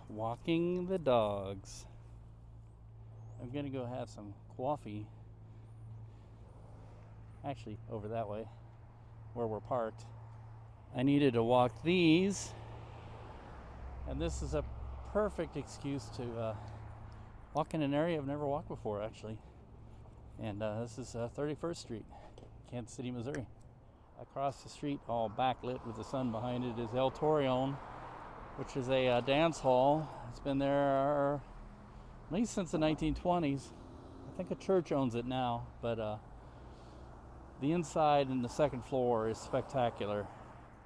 walking the dogs. I'm gonna go have some coffee. Actually, over that way, where we're parked. I needed to walk these, and this is a perfect excuse to walk in an area I've never walked before, actually. And this is 31st Street, Kansas City, Missouri. Across the street, all backlit with the sun behind it, is El Torreon, which is a dance hall. It's been there at least since the 1920s. I think a church owns it now, but the inside and the second floor is spectacular.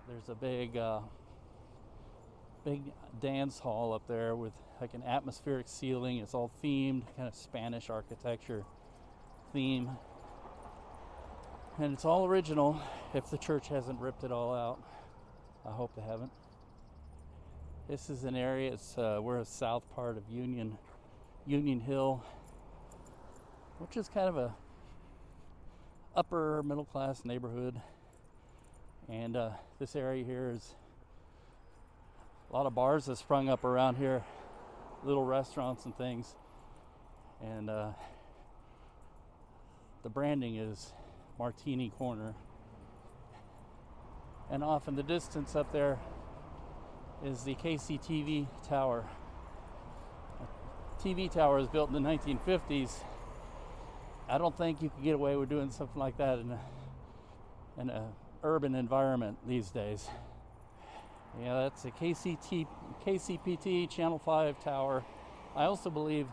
There's a big dance hall up there with like an atmospheric ceiling. It's all themed, kind of Spanish architecture theme. And it's all original, if the church hasn't ripped it all out. I hope they haven't. This is an area, we're a south part of Union Hill, which is kind of a upper middle class neighborhood. And this area here is a lot of bars have sprung up around here, little restaurants and things. And the branding is Martini Corner. And off in the distance up there is the KCTV tower. A TV tower was built in the 1950s. I don't think you could get away with doing something like that in a urban environment these days. Yeah, that's a KCPT Channel 5 tower. I also believe,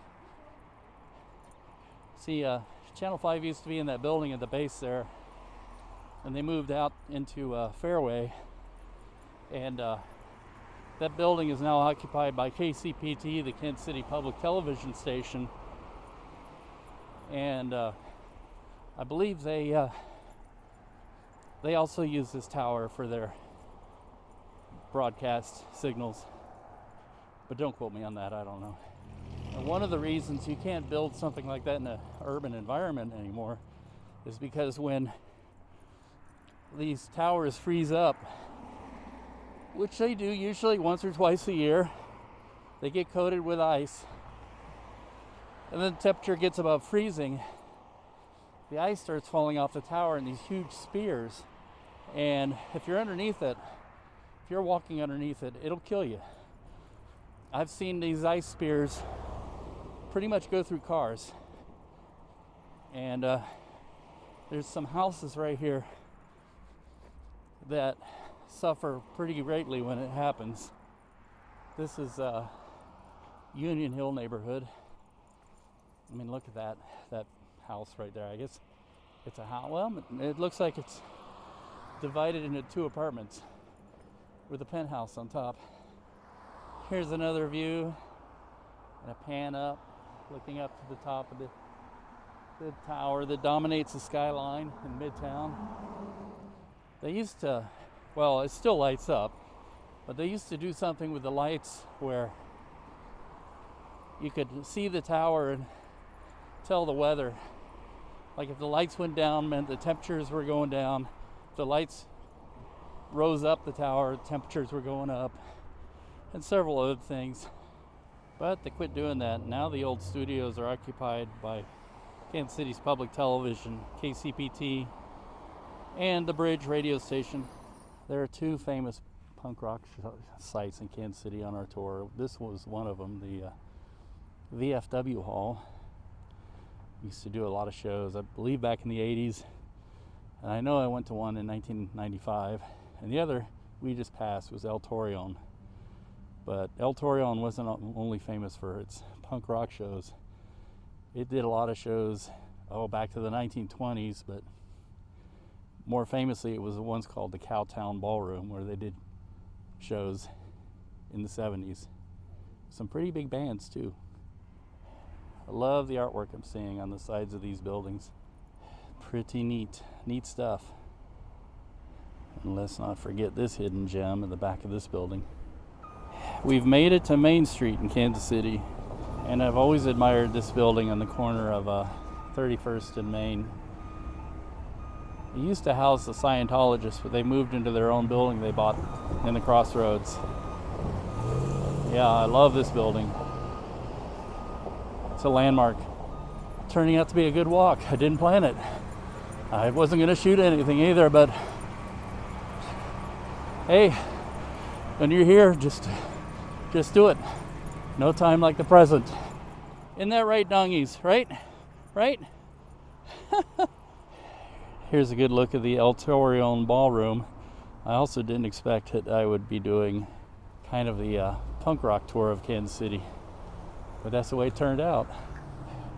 Channel 5 used to be in that building at the base there, and they moved out into Fairway, and that building is now occupied by KCPT, the Kansas City Public Television Station, and I believe they also use this tower for their broadcast signals, but don't quote me on that, I don't know. And one of the reasons you can't build something like that in an urban environment anymore is because when these towers freeze up, which they do usually once or twice a year, they get coated with ice, and then the temperature gets above freezing, the ice starts falling off the tower in these huge spears, and if you're underneath it, if you're walking underneath it, it'll kill you. I've seen these ice spears pretty much go through cars, and there's some houses right here that suffer pretty greatly when it happens. This is Union Hill neighborhood. I mean, look at that house right there. I guess it's a house. Well, it looks like it's divided into two apartments with a penthouse on top. Here's another view, and a pan up, looking up to the top of the tower that dominates the skyline in Midtown. They used to, well, it still lights up, but they used to do something with the lights where you could see the tower and tell the weather. Like if the lights went down, meant the temperatures were going down. If the lights rose up the tower, temperatures were going up, and several other things. But they quit doing that. Now the old studios are occupied by Kansas City's public television, KCPT, and the Bridge radio station. There are two famous punk rock sites in Kansas City on our tour. This was one of them, the VFW Hall. We used to do a lot of shows, I believe back in the 80s. And I know I went to one in 1995. And the other we just passed was El Torreon. But El Torreon wasn't only famous for its punk rock shows. It did a lot of shows, back to the 1920s, but more famously it was the ones called the Cowtown Ballroom, where they did shows in the 70s. Some pretty big bands too. I love the artwork I'm seeing on the sides of these buildings. Pretty neat stuff. And let's not forget this hidden gem in the back of this building. We've made it to Main Street in Kansas City, and I've always admired this building on the corner of 31st and Main. It used to house the Scientologists, but they moved into their own building they bought in the Crossroads. Yeah, I love this building. It's a landmark. Turning out to be a good walk. I didn't plan it. I wasn't going to shoot anything either, but hey, when you're here, just do it. No time like the present. Isn't that right, dongies? Right? Right? Here's a good look at the El Torreon Ballroom. I also didn't expect that I would be doing kind of the punk rock tour of Kansas City, but that's the way it turned out.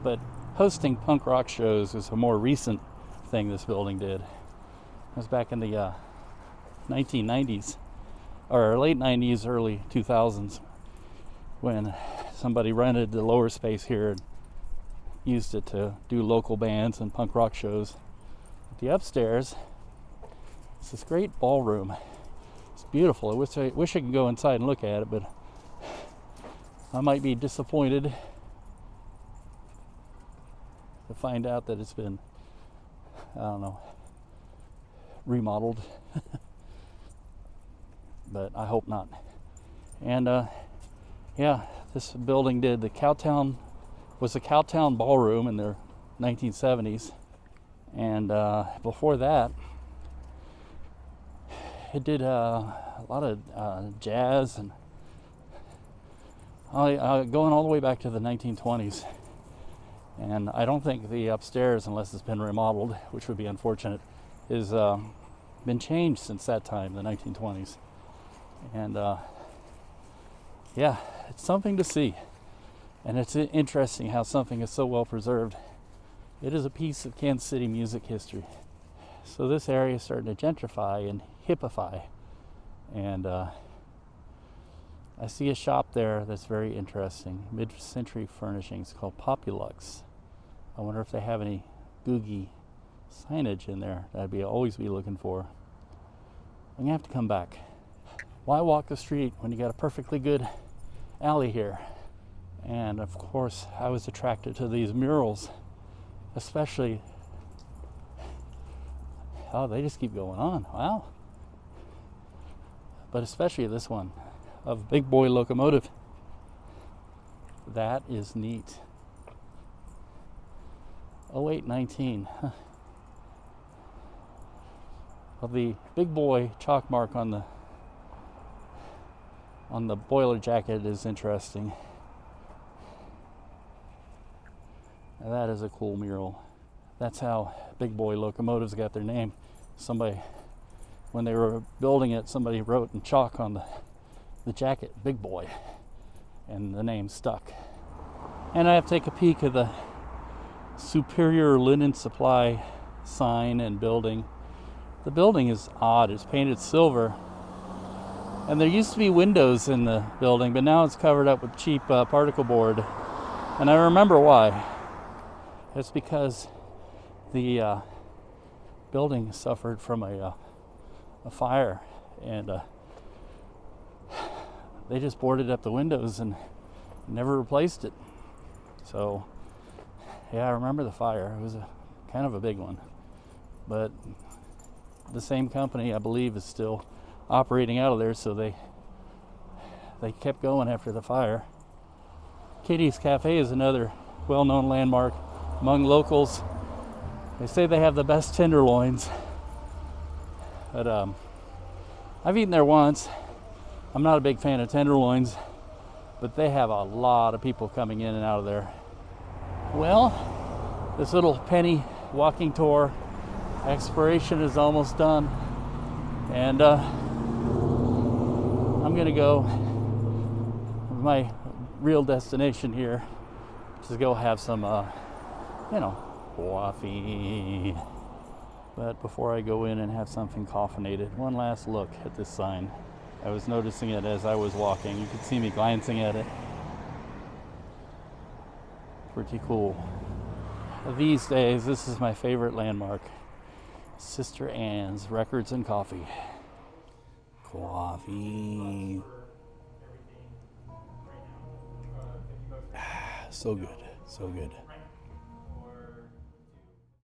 But hosting punk rock shows is a more recent thing this building did. It was back in the 1990s, or late 90s, early 2000s, when somebody rented the lower space here and used it to do local bands and punk rock shows. The upstairs, it's this great ballroom. It's beautiful. I wish I could go inside and look at it, but I might be disappointed to find out that it's been, I don't know, remodeled. But I hope not. And yeah, this building did the Cowtown Ballroom in the 1970s. And before that, it did a lot of jazz and going all the way back to the 1920s. And I don't think the upstairs, unless it's been remodeled, which would be unfortunate, has been changed since that time, the 1920s. And yeah, it's something to see. And it's interesting how something is so well preserved. It is a piece of Kansas City music history. So this area is starting to gentrify and hippify. And I see a shop there that's very interesting, mid-century furnishings, called Populux. I wonder if they have any boogie signage in there that I'd always be looking for. I'm gonna have to come back. Why walk the street when you got a perfectly good alley here? And of course, I was attracted to these murals, especially, oh, they just keep going on. Wow. But especially this one of Big Boy Locomotive. That is neat. 0819. Huh. Well, the Big Boy chalk mark on the boiler jacket is interesting. Now that is a cool mural. That's how Big Boy Locomotives got their name. Somebody, when they were building it, somebody wrote in chalk on the jacket, Big Boy, and the name stuck. And I have to take a peek at the Superior Linen Supply sign and building. The building is odd. It's painted silver, and there used to be windows in the building, but now it's covered up with cheap particle board. And I remember why. It's because the building suffered from a fire, and they just boarded up the windows and never replaced it. So yeah, I remember the fire. It was kind of a big one, but the same company, I believe, is still operating out of there, so they kept going after the fire. Katie's Cafe is another well-known landmark among locals. They say they have the best tenderloins, but I've eaten there once. I'm not a big fan of tenderloins, but they have a lot of people coming in and out of there. Well, this little penny walking tour exploration is almost done, and I'm gonna go my real destination here, to go have some coffee. But before I go in and have something caffeinated, one last look at this sign. I was noticing it as I was walking. You could see me glancing at it. Pretty cool. These days, this is my favorite landmark. Sister Anne's Records and Coffee. Coffee. So good, so good.